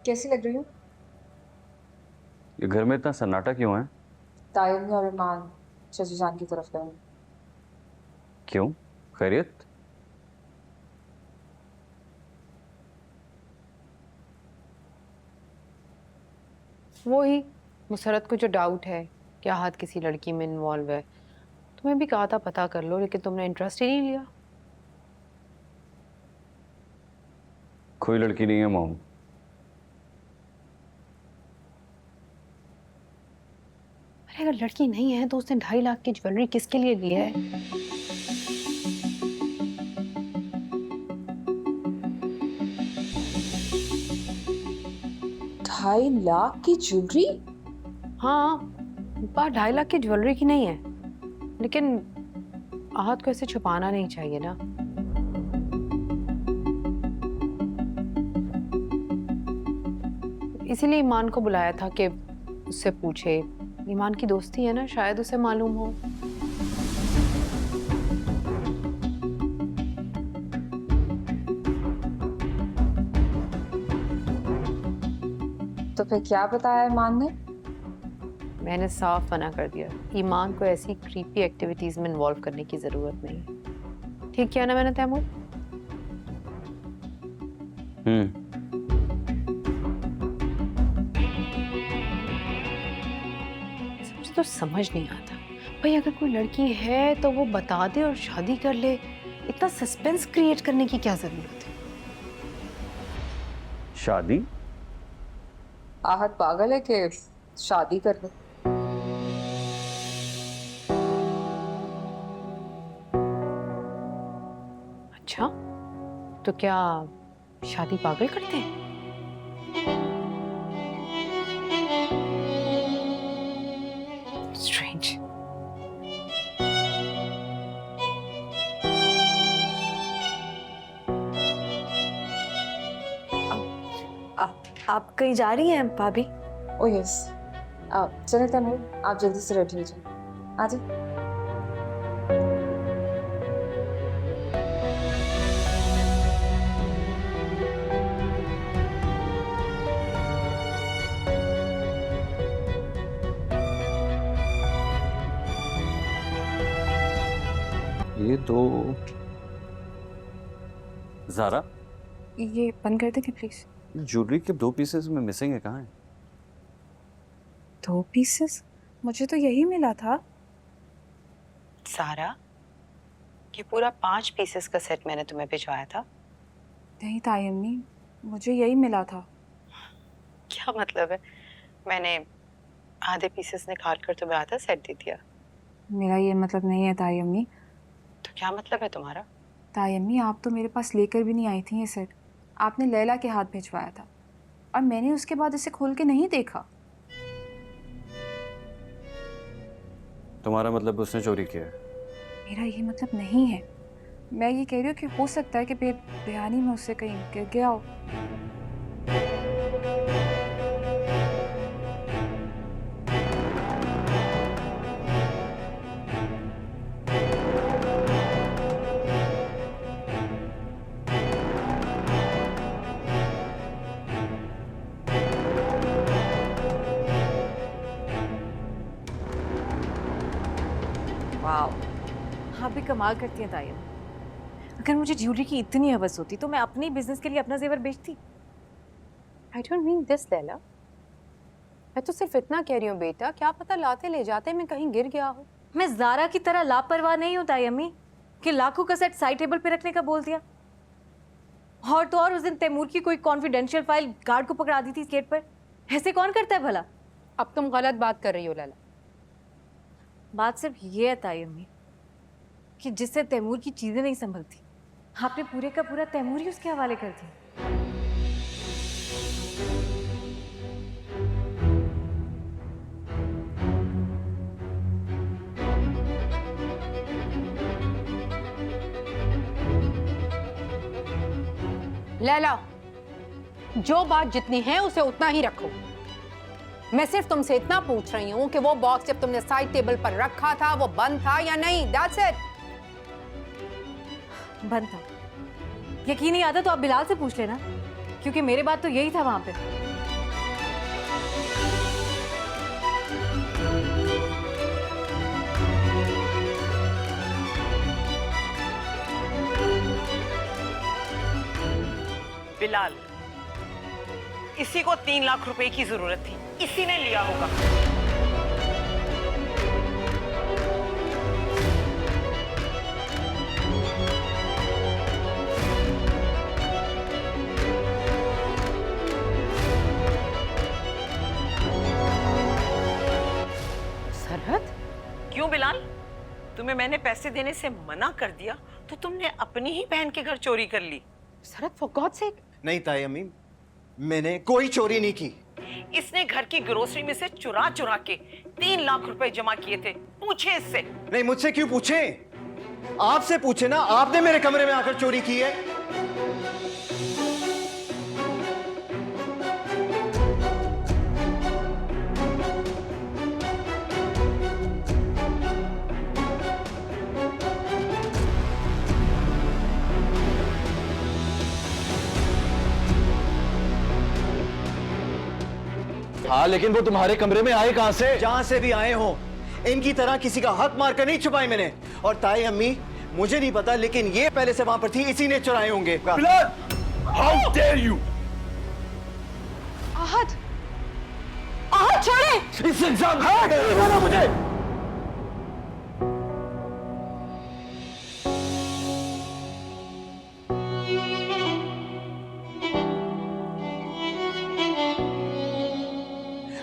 कैसी लग रही हूँ? ये घर में इतना सन्नाटा क्यों है? तायम्मी और ईमान चाची जान की तरफ गए। क्यों? खैरियत? वो ही मुसरत को जो डाउट है क्या हाथ किसी लड़की में इन्वॉल्व है। तुम्हें भी कहा था पता कर लो, लेकिन तुमने इंटरेस्ट ही नहीं लिया। कोई लड़की नहीं है मोम। अरे अगर लड़की नहीं है तो उसने 2.5 लाख की ज्वेलरी किसके लिए ली है? 2.5 लाख की ज्वेलरी? हाँ, बात 2.5 लाख की ज्वेलरी की नहीं है, लेकिन आहत को ऐसे छुपाना नहीं चाहिए ना। इसीलिए ईमान को बुलाया था कि उससे पूछे। ईमान की दोस्ती है ना, शायद उसे मालूम हो। तो फिर क्या बताया ईमान ने? मैंने साफ मना कर दिया, ईमान को ऐसी क्रीपी एक्टिविटीज में इन्वॉल्व करने की जरूरत नहीं। ठीक किया ना मैंने तैमूर? मुझे तो समझ नहीं आता भाई, अगर कोई लड़की है तो वो बता दे और शादी कर ले। इतना सस्पेंस क्रिएट करने की क्या जरूरत है? शादी? आहत पागल है कि शादी कर ले। अच्छा, तो क्या शादी पागल करते हैं? स्ट्रेंज। आप कहीं जा रही हैं भाभी? ओ यस। चले तैमूर, आप जल्दी से रेडी हो जाओ। आ जाओ। ये तो ज़ारा, ये बंद कर देंगे प्लीज। ज्वेलरी के 2 पीसेस में मिसिंग है, कहाँ है? 2 पीसेस? मुझे तो यही मिला था। सारा, ये पूरा 5 पीसेस का सेट मैंने तुम्हें भिजवाया था। नहीं तायम्मी, मुझे यही मिला था। क्या मतलब है? मैंने आधे पीसेस निकाल कर तुम्हें आधा सेट दे दिया। मेरा ये मतलब नहीं है तायम्मी। तो क्या मतलब है तुम्हारा? तायम्मी, आप तो मेरे पास लेकर भी नहीं आई थी ये सेट। आपने लैला के हाथ भिजवाया था और मैंने उसके बाद इसे खोल के नहीं देखा। तुम्हारा मतलब उसने चोरी किया है? मेरा ये मतलब नहीं है। मैं ये कह रही हूँ कि हो सकता है कि बेबयानी में उससे कहीं गिर गया हो। वाह, आप भी कमाल करती हैं तायम। अगर मुझे ज्वेलरी की इतनी हवस होती तो मैं अपने बिजनेस के लिए अपना जेवर बेचती। I don't mean this Laila. मैं तो सिर्फ इतना कह रही हूँ बेटा, क्या पता लाते ले जाते मैं कहीं गिर गया हो। मैं ज़ारा की तरह लापरवाह नहीं हूँ तायम्मी कि लाखों का सेट साइड टेबल पे रखने का बोल दिया। और तो और उस दिन तैमूर की कोई कॉन्फिडेंशियल फाइल गार्ड को पकड़ा दी थी गेट पर। ऐसे कौन करता है भला? अब तुम गलत बात कर रही हो लैला। बात सिर्फ ये है तायम्मी कि जिससे तैमूर की चीजें नहीं संभलती, आपने पूरे का पूरा तैमूर ही उसके हवाले कर दिया। लैला, जो बात जितनी है उसे उतना ही रखो। मैं सिर्फ तुमसे इतना पूछ रही हूँ कि वो बॉक्स जब तुमने साइड टेबल पर रखा था वो बंद था या नहीं। That's it. बंद था। यकीन नहीं आता तो आप बिलाल से पूछ लेना। क्योंकि मेरे बाद तो यही था वहां पे। बिलाल, इसी को 3 लाख रुपए की जरूरत थी, इसी ने लिया होगा। सरहद, क्यों बिलाल? तुम्हें मैंने पैसे देने से मना कर दिया तो तुमने अपनी ही बहन के घर चोरी कर ली। सरहद, फॉर गॉड सेक। नहीं ताई अम्मी, मैंने कोई चोरी नहीं की। इसने घर की ग्रोसरी में से चुरा चुरा के 3 लाख रुपए जमा किए थे। पूछे इससे। नहीं, मुझसे क्यों पूछे? आपसे पूछे ना, आपने मेरे कमरे में आकर चोरी की है। हाँ, लेकिन वो तुम्हारे कमरे में आए कहां से? जहां से भी आए हो, इनकी तरह किसी का हक मारकर नहीं छुपाए मैंने। और ताई अम्मी, मुझे नहीं पता, लेकिन ये पहले से वहां पर थी, इसी ने चुराए होंगे। Bilal, how dare you! आहत, आहत छोड़े। इस इंसान को मुझे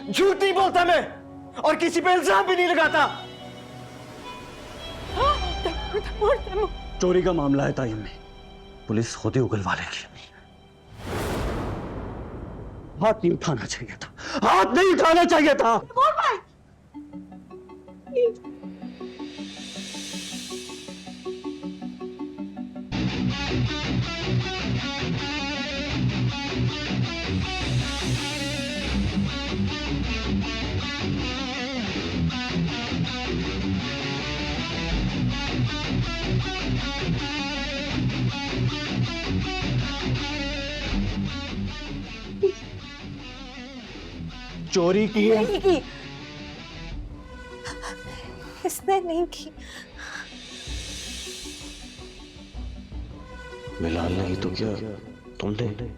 झूठ नहीं बोलता मैं, और किसी पे इल्जाम भी नहीं लगाता। चोरी का मामला है ताई अम्मी, पुलिस होती उगलवा लेगी। हाथ नहीं उठाना चाहिए था, हाथ नहीं उठाना चाहिए था। चोरी की है? नहीं की, इसने नहीं की। बिलाल नहीं तो क्या तुमने?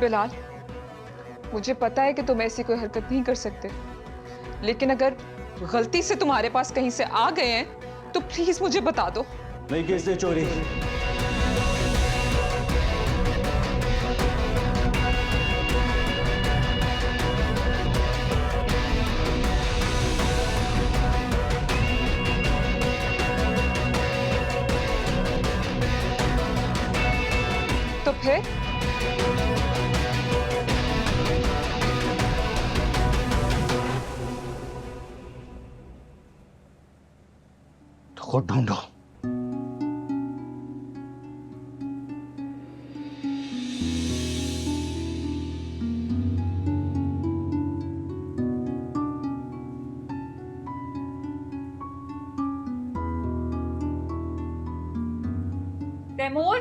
बिलाल, मुझे पता है कि तुम ऐसी कोई हरकत नहीं कर सकते, लेकिन अगर गलती से तुम्हारे पास कहीं से आ गए हैं तो प्लीज मुझे बता दो। नहीं, किसने चोरी? तो फिर तो खुद ढूंढो। तैमूर,